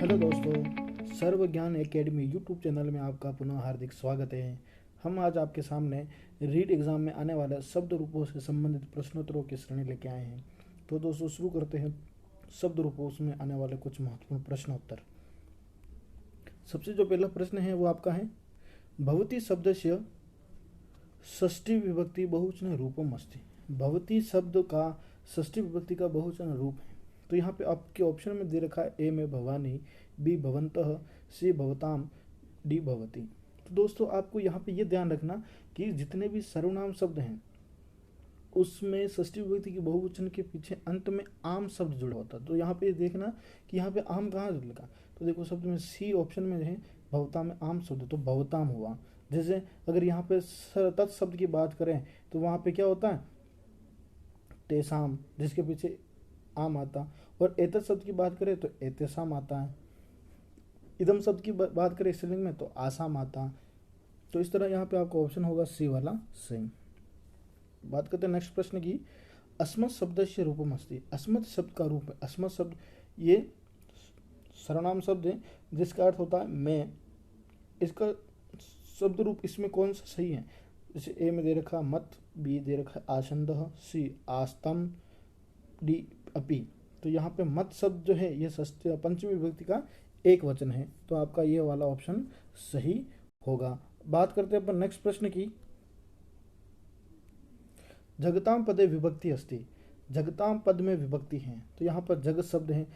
Hello दोस्तों, सर्व ज्ञान academy YouTube channel में आपका पुनः हार्दिक स्वागत है। हम आज आपके सामने रीड एग्ज़ाम में आने वाले शब्द रूपों से संबंधित प्रश्नोत्तरों की श्रेणी लेके आए हैं। तो दोस्तों शुरू करते हैं शब्द रूपों में आने वाले कुछ महत्वपूर्ण प्रश्नोत्तर। सबसे जो पहला प्रश्न है वो आपका है, भवती शब्दस्य षष्ठी विभक्ति बहुवचन रूपम अस्ति। भवती शब्द का षष्ठी विभक्ति का बहुवचन रूप है। तो यहाँ पे आपके ऑप्शन में दे रखा है, ए में भवानी, बी भवंतः, सी भवताम, डी भवती। तो दोस्तों आपको यहाँ पे ये ध्यान रखना कि जितने भी सर्वनाम शब्द हैं उसमें षष्ठी विभक्ति की बहुवचन के पीछे अंत में आम शब्द जुड़ा होता है। तो यहाँ पे देखना कि यहाँ पे आम कहाँ लिखा। तो देखो शब्द में सी ऑप्शन में है भवता में आम शब्द, तो भवताम हुआ। जैसे अगर यहाँ पे तत्शब्द की बात करें तो वहाँ पे क्या होता है, तेसाम, जिसके पीछे आम आता। और एतत् शब्द की बात करें तो एतेसाम आता है। इदम शब्द की बात करें स्त्रीलिंग में तो आसाम आता। तो इस तरह यहाँ पे आपका ऑप्शन होगा सी वाला सही। बात करते हैं नेक्स्ट प्रश्न की, अस्मत् शब्दस्य रूपम अस्ति। अस्मत् शब्द का रूप है। अस्मत् शब्द ये सर्वनाम शब्द है जिसका अर्थ होता है मैं। इसका शब्द रूप इसमें कौन सा सही है? जैसे ए में दे रखा मत, बी दे रखा आसंदः, सी आस्तम, डी अपि। तो यहाँ पे मत शब्द जो है ये पंचमी विभक्ति का एक वचन है। तो आपका ये वाला ऑप्शन सही होगा। बात करते हैं अपन नेक्स्ट प्रश्न की, जगताम पदे विभक्ति अस्ति। जगताम पद में विभक्ति है। तो यहाँ पर जगत शब्द है।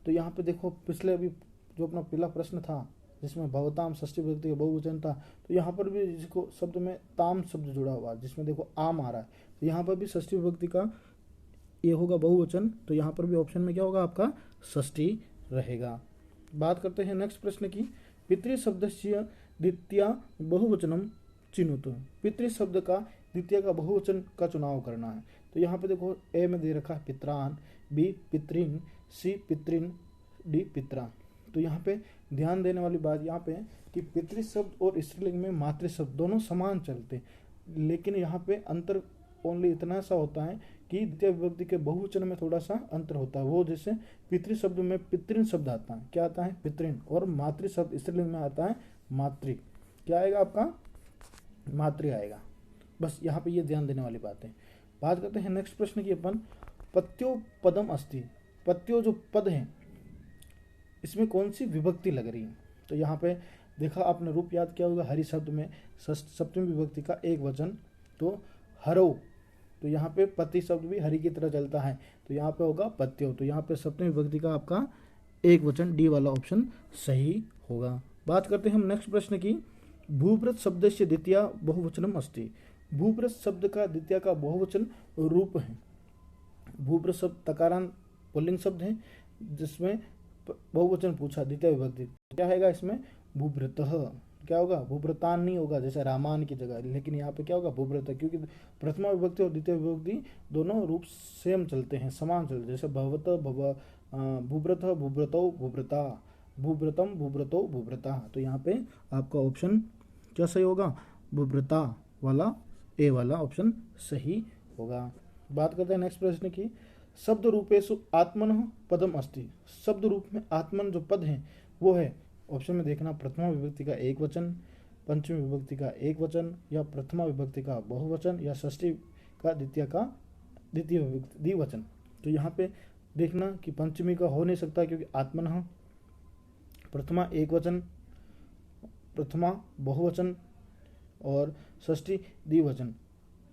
तो यहाँ पे देखो पिछले अभी जो अपना पहला प्रश्न था जिसमें भवताम षष्ठी विभक्ति का बहुवचन था, तो यहाँ पर भी जिसको शब्द में ताम शब्द जुड़ा हुआ जिसमें देखो आम आ रहा है, तो यहाँ पर भी षष्ठी विभक्ति का ये होगा बहुवचन। तो यहाँ पर भी ऑप्शन में क्या होगा आपका षष्ठी रहेगा। बात करते हैं नेक्स्ट प्रश्न की, पितृ शब्दस्य द्वितीया बहुवचनम चिन्हुतु। पितृ शब्द का द्वितीय का बहुवचन का चुनाव करना है। तो यहाँ पे देखो ए में दे रखा है पित्रान, बी पितृन, सी पितृन, डी पित्रा। तो यहाँ पे ध्यान देने वाली बात यहाँ पे कि पितृ शब्द और स्त्रीलिंग में मातृ शब्द दोनों समान चलते हैं, लेकिन यहाँ पे अंतर ओनली इतना सा होता है कि द्वितीय विभक्ति के बहुवचन में थोड़ा सा अंतर होता है। वो जैसे पितृ शब्द में पितृन शब्द आता है, क्या आता है पितृन, और मातृ शब्द स्त्रीलिंग में आता है मातृ। क्या आएगा आपका मातृ आएगा। बस यहाँ पे ये ध्यान देने वाली बात है। बात करते हैं नेक्स्ट प्रश्न की अपन, पत्यो पदम अस्ति। पत्यो जो पद है इसमें कौन सी विभक्ति लग रही है? तो यहाँ पे देखा आपने रूप याद किया होगा, हरि शब्द में सप्तमी विभक्ति का एक वचन तो हरो। तो यहाँ पे पति शब्द भी हरि की तरह चलता है, तो यहाँ पे होगा पत्यो। तो यहाँ पे सप्तमी विभक्ति का आपका एक वचन डी वाला ऑप्शन सही होगा। बात करते हैं हम नेक्स्ट प्रश्न की, भूभृत शब्द से द्वितीय बहुवचनम अस्ति। भूभृत शब्द का द्वितीय का बहुवचन रूप है। भूभृत शब्द तकारांत पुल्लिंग शब्द है जिसमें बहुवचन पूछा द्वितीय विभक्ति, क्या है इसमें भूभृतः। क्या होगा भूभृतान नहीं होगा जैसे रामान की जगह, लेकिन यहाँ पे क्या होगा भूभृत, क्योंकि प्रथमा विभक्ति और द्वितीय विभक्ति दोनों रूप सेम चलते हैं, समान चलते हैं। जैसे भवत भूभृत भूभृतौ भूभृता, भूभृतम भूभृतो भूभृता। तो यहाँ पे आपका ऑप्शन क्या सही होगा, भूभृता वाला ए वाला ऑप्शन सही होगा। बात करते हैं नेक्स्ट प्रश्न की, शब्द रूपेशु आत्मन पदम अस्ति। शब्द रूप में आत्मन जो पद है वो है, ऑप्शन में देखना प्रथमा विभक्ति का एक वचन, पंचमी विभक्ति का एक वचन, या प्रथमा विभक्ति का बहुवचन, या षष्ठी का द्वितीय द्विवचन। तो यहाँ पे देखना कि पंचमी का हो नहीं सकता क्योंकि आत्मन, प्रथमा एक वचन, प्रथमा बहुवचन और षष्ठी द्विवचन।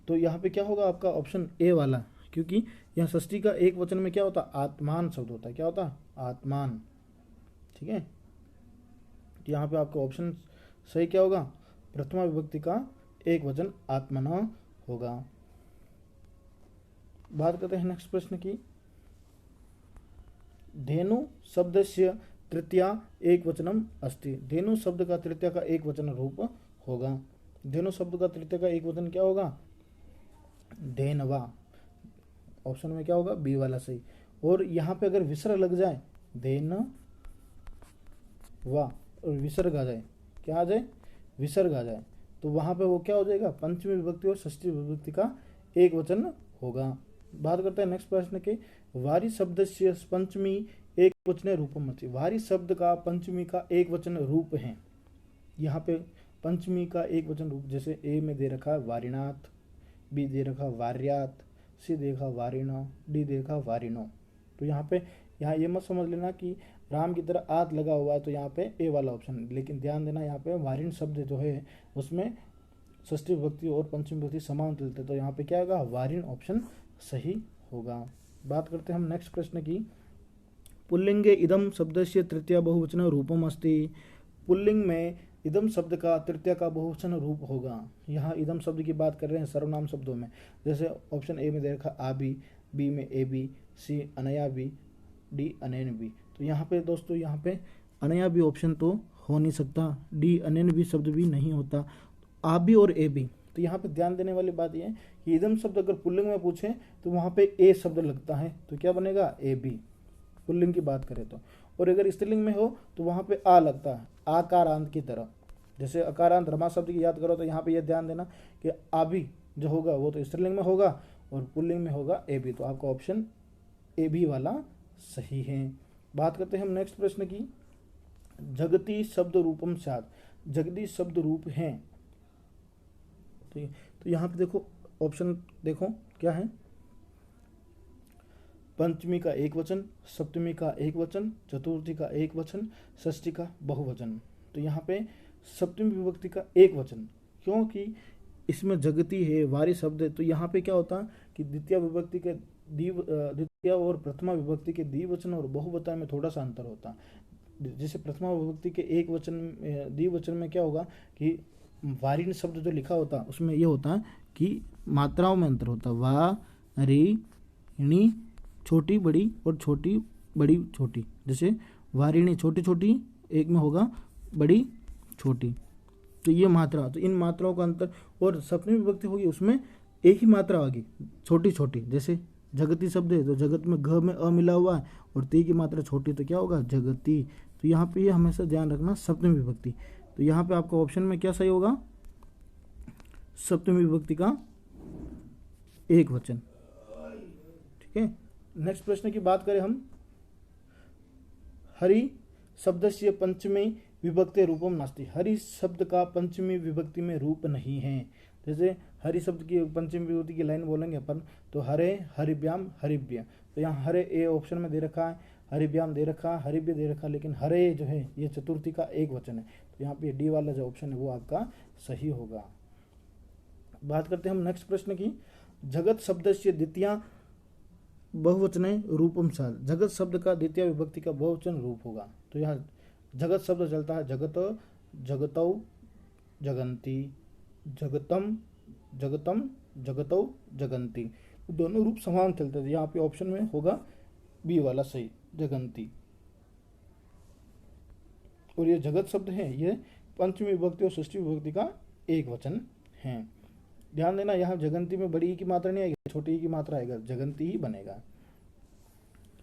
तो यहाँ पे क्या होगा आपका ऑप्शन ए वाला, क्योंकि यहाँ षष्ठी का एक वचन में क्या होता है आत्मान शब्द होता है। क्या होता है आत्मान, ठीक है। यहाँ पे आपका ऑप्शन सही क्या होगा, प्रथमा विभक्ति का एक वचन आत्मना होगा। बात करते हैं नेक्स्ट प्रश्न की, धेनु शब्दस्य तृतीया एक वचनम अस्ति। धेनु शब्द का तृतीय का एक वचन रूप होगा। धेनु शब्द का तृतीय का एक वचन क्या होगा, धेनवा। ऑप्शन में क्या होगा बी वाला सही। और यहाँ पे अगर विसर्ग लग जाए धेन वा और विसर्ग आ जाए, क्या आ जाए विसर्ग आ जाए, तो वहाँ पे वो क्या हो जाएगा पंचमी विभक्ति और षष्ठी विभक्ति का एक वचन होगा। बात करते हैं नेक्स्ट प्रश्न के, वारी शब्द से पंचमी एक वचन रूपम अस्ति। वारी शब्द का पंचमी का एक वचन रूप है। यहाँ पे पंचमी का एक वचन रूप, जैसे ए में दे रखा है वारिणाथ, बी दे रखा वार्यात, सी देखा वारिणो, डी देखा वारिणो। तो यहाँ ये मत समझ लेना कि राम की तरह आत लगा हुआ है तो यहाँ पे ए वाला ऑप्शन, लेकिन ध्यान देना यहाँ पे वारिण शब्द जो है उसमें षष्ठी विभक्ति और पंचमी विभक्ति समान चलते, तो यहाँ पे क्या होगा, वारिण ऑप्शन सही होगा। बात करते हैं हम नेक्स्ट प्रश्न की। पुल्लिंगे इदम शब्दस्य तृतीय बहुवचन रूपम अस्ति। पुल्लिंग में इदम शब्द का तृतीय का बहुवचन रूप होगा। यहाँ इदम शब्द की बात कर रहे हैं सर्वनाम शब्दों में, जैसे ऑप्शन ए में दे रखा आबी, बी में ए बी, सी अनया बी, डी अनैन बी। तो यहाँ पे दोस्तों यहाँ पे अनया बी ऑप्शन तो हो नहीं सकता, डी अनैन बी शब्द भी नहीं होता, आ बी और ए बी। तो यहाँ पे ध्यान देने वाली बात यह है कि इदम शब्द अगर पुल्लिंग में पूछे तो वहाँ पे ए शब्द लगता है, तो क्या बनेगा, ए बी, पुल्लिंग की बात करें तो। और अगर स्त्रीलिंग में हो तो वहाँ पे आ लगता है, आकारांत की तरह। जैसे अकारांत रमा शब्द की याद करो तो यहाँ पे यह ध्यान देना कि आबी जो होगा वो तो स्त्रीलिंग में होगा और पुल्लिंग में होगा ए बी। तो आपका ऑप्शन ए बी वाला सही है। बात करते हैं हम नेक्स्ट प्रश्न की। जगती शब्द रूपम स्यात्। जगती शब्द रूप हैं, तो यहाँ पे देखो ऑप्शन देखो क्या है, पंचमी का एक वचन, सप्तमी का एक वचन, चतुर्थी का एक वचन, षष्ठी का बहुवचन। तो यहाँ पे सप्तमी विभक्ति का एक वचन, क्योंकि इसमें जगती है, वारी शब्द है, तो यहाँ पे क्या होता है कि द्वितीय विभक्ति के द्वितीय और प्रथमा विभक्ति के द्विवचन और बहुवचन में थोड़ा सा अंतर होता है। जैसे प्रथमा विभक्ति के एक वचन द्विवचन में क्या होगा कि वारिण शब्द जो लिखा होता है उसमें ये होता है कि मात्राओं में अंतर होता है, वा री णी, छोटी बड़ी और छोटी बड़ी छोटी। जैसे वारिणी छोटी छोटी एक में होगा, बड़ी छोटी, तो ये मात्रा, तो इन मात्राओं का अंतर। और सप्तमी विभक्ति होगी उसमें एक ही मात्रा होगी, छोटी छोटी। जैसे जगती शब्द है तो जगत में घ में अ मिला हुआ है और ती की मात्रा छोटी, तो क्या होगा, जगती। तो यहाँ पे ये हमेशा ध्यान रखना, सप्तमी विभक्ति। तो यहाँ पे आपका ऑप्शन में क्या सही होगा, सप्तमी विभक्ति का एक वचन। ठीक है, नेक्स्ट प्रश्न की बात करें हम। हरि शब्दस्य पंचमी विभक्ति रूपम नास्ति। हरि शब्द का पंचमी विभक्ति में रूप नहीं है। जैसे हरि शब्द की पंचमी विभक्ति की लाइन बोलेंगे अपन तो हरे, हरिभ्याम, हरिभ्य। तो यहाँ हरे ए ऑप्शन में दे रखा है, हरिभ्याम दे रखा है, हरिभ्य दे रखा है, लेकिन हरे जो है ये चतुर्थी का एक वचन है। तो यहाँ पे डी वाला जो ऑप्शन है वो आपका सही होगा। बात करते हैं हम नेक्स्ट प्रश्न की। जगत शब्द से द्वितीय बहुवचन रूपम स्यात्। जगत शब्द का द्वितीय विभक्ति का बहुवचन रूप होगा। तो यहाँ जगत शब्द चलता है जगत, जगतौ, जगंती, जगतम, जगतम, जगतौ, जगंती। दोनों रूप समान चलते थे। यहाँ पे ऑप्शन में होगा बी वाला सही, जगंती। और ये जगत शब्द है ये पंचमी विभक्ति और षष्ठी विभक्ति का एक वचन है। ध्यान देना यहाँ जगंती में बड़ी की मात्रा नहीं आएगी, छोटी की मात्रा आएगा, जगंती ही बनेगा।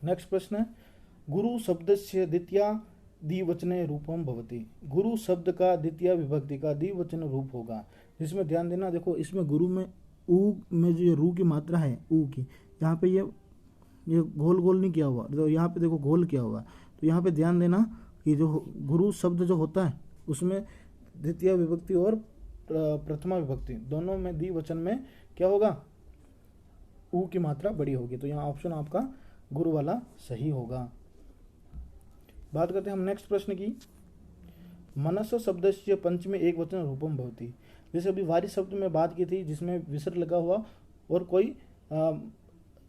नेक्स्ट प्रश्न है, गुरु शब्द से द्वितीय द्विवचने रूपम भवति। गुरु शब्द का द्वितीय विभक्ति का द्विवचन रूप होगा, जिसमें ध्यान देना, देखो इसमें गुरु में ऊ में जो रू की मात्रा है ऊ की, यहाँ पे ये गोल गोल नहीं किया हुआ, तो यहाँ पे देखो गोल किया हुआ। तो यहाँ पे ध्यान देना कि जो गुरु शब्द जो होता है उसमें द्वितीय विभक्ति और प्रथमा विभक्ति दोनों में द्विवचन में क्या होगा, ऊ की मात्रा बड़ी होगी। तो यहाँ ऑप्शन आपका गुरु वाला सही होगा। बात करते हैं हम नेक्स्ट प्रश्न की। मनस शब्द से पंचमी एक वचन रूपम भवति। जैसे अभी वारी शब्द में बात की थी जिसमें विसर्ग लगा हुआ और कोई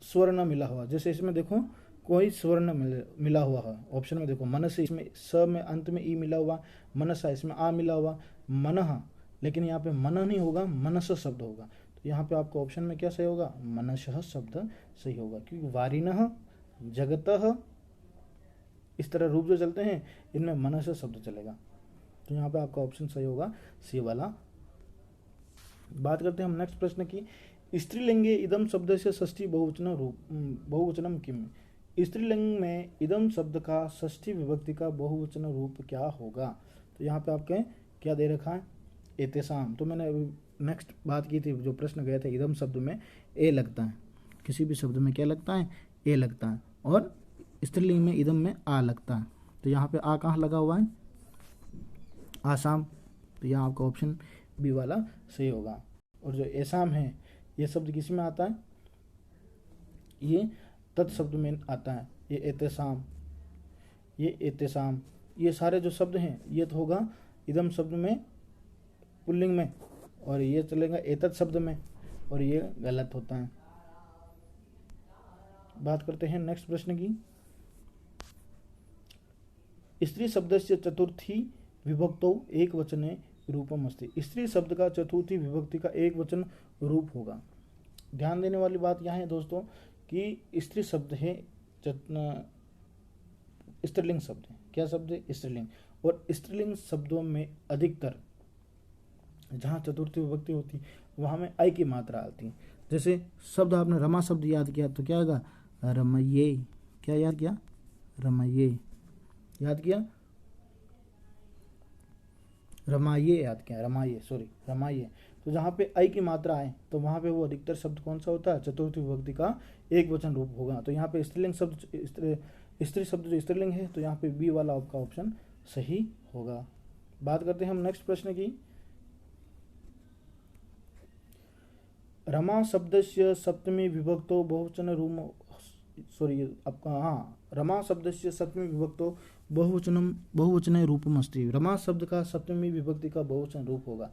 स्वर्ण मिला हुआ। जैसे इसमें देखो कोई स्वर्ण मिला हुआ है, ऑप्शन में देखो मनस, इसमें स में अंत में ई मिला हुआ, मनसा इसमें आ मिला हुआ, मनः, लेकिन यहाँ पे मन नहीं होगा, मनस शब्द होगा। तो यहाँ पे आपका ऑप्शन में क्या सही होगा, मनसः शब्द सही होगा, क्योंकि वारिणः, जगतः इस तरह रूप जो चलते हैं इनमें मनस शब्द चलेगा। तो यहाँ पे आपका ऑप्शन सही होगा, सी वाला। बात करते हैं हम नेक्स्ट प्रश्न की। स्त्रीलिंगे इदम शब्द से षष्ठी बहुवचनम किम। स्त्रीलिंग में इदम शब्द का षष्ठी विभक्ति का बहुवचन रूप क्या होगा। तो यहाँ पे आपके क्या दे रखा है, एतेषाम। तो मैंने नेक्स्ट बात की थी, जो प्रश्न गए थे, इदम शब्द में ए लगता है, किसी भी शब्द में क्या लगता है, ए लगता है, और स्त्रीलिंग में इदम में आ लगता है, तो यहाँ पे आ कहाँ लगा हुआ है, आसाम, तो यहाँ आपका ऑप्शन बी वाला सही होगा। और जो एसाम है ये शब्द किस में आता है, ये तत्शब्द में आता है, ये एतेसाम, ये एतेसाम, ये सारे जो शब्द हैं ये तो होगा इदम शब्द में पुल्लिंग में, और ये चलेगा एतत् शब्द में, और ये गलत होता है। बात करते हैं नेक्स्ट प्रश्न की। स्त्री शब्दस्य चतुर्थी विभक्तौ एक वचने रूपम अस्ति। स्त्री शब्द का चतुर्थी विभक्ति का एक वचन रूप होगा। ध्यान देने वाली बात यहाँ है दोस्तों कि स्त्री शब्द है स्त्रीलिंग शब्द है। क्या शब्द है, स्त्रीलिंग। और स्त्रीलिंग शब्दों में अधिकतर जहाँ चतुर्थी विभक्ति होती वहाँ में आई की मात्रा आती है। जैसे शब्द आपने रमा शब्द याद किया तो क्या होगा, रमये। क्या याद किया, रमये याद किया, रमाये याद किया, रमाये, सॉरी रमाये। तो जहाँ पे आई की मात्रा आए तो वहाँ पे वो अधिकतर शब्द कौन सा होता है, चतुर्थी विभक्ति का एक वचन रूप होगा। तो यहाँ पे स्त्रीलिंग शब्द, स्त्री शब्द जो स्त्रीलिंग है, तो यहाँ पे बी वाला आपका ऑप्शन सही होगा। बात करते हैं हम नेक्स्ट प्रश्न की। रमा शब्दस्य सप्तमी विभक्तो बहुवचन रूप, सॉरी आपका हाँ, रमा शब्दस्य सप्तमी विभक्तो बहुवचने रूपम अस्ति। रमा शब्द का सप्तमी विभक्ति का बहुवचन रूप होगा।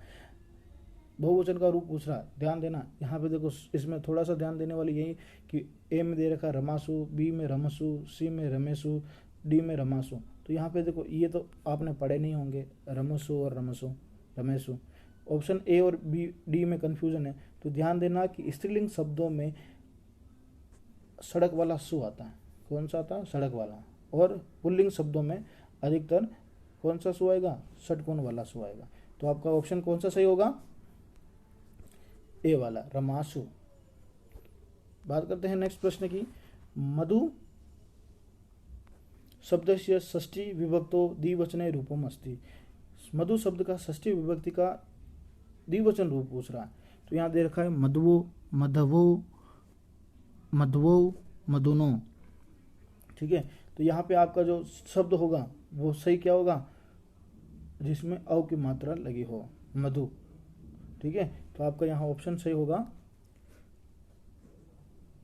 बहुवचन का रूप पूछ रहा है, ध्यान देना। यहाँ पे देखो इसमें थोड़ा सा ध्यान देने वाली यही कि ए में दे रखा रमासु, बी में रमसु, सी में रमेशु, डी में रमासु। तो यहाँ पे देखो ये तो आपने पढ़े नहीं होंगे, रमसु और रमसु, रमेशु। ऑप्शन ए और बी डी में कन्फ्यूजन है, तो ध्यान देना कि स्त्रीलिंग शब्दों में सड़क वाला सु आता है। कौन सा आता है, सड़क वाला। और पुल्लिंग शब्दों में अधिकतर कौन सा सु आएगा, षटकोण वाला सु आएगा। तो आपका ऑप्शन कौन सा सही होगा, ए वाला, रमासु। बात करते हैं नेक्स्ट प्रश्न की। मधु शब्दस्य षष्ठी विभक्तो द्विवचने रूपम अस्ति। मधु शब्द का षष्ठी विभक्ति का द्विवचन रूप पूछ रहा है। तो यहाँ दे रखा है मधुवो, मधवो, मधवो, मधुनो। ठीक है, तो यहाँ पे आपका जो शब्द होगा वो सही क्या होगा, जिसमें अ की मात्रा लगी हो, मधु। ठीक है, तो आपका यहाँ ऑप्शन सही होगा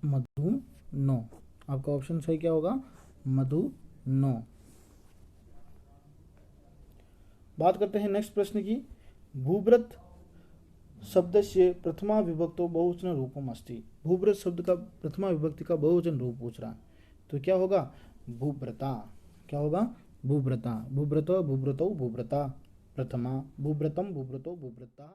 मधुनो। आपका ऑप्शन सही क्या होगा, मधुनो। बात करते हैं नेक्स्ट प्रश्न की। भूव्रत शब्द से प्रथमा विभक्तो बहुवचन रूपम अस्ति। भूव्रत शब्द का प्रथमा विभक्ति का बहुवचन रूप पूछ रहा है, तो क्या होगा, भूव्रता। क्या होगा, भूव्रता। भूव्रतो, भूव्रतौ, भूव्रता। प्रथमा, भूव्रतम, भूव्रतो, भूव्रता।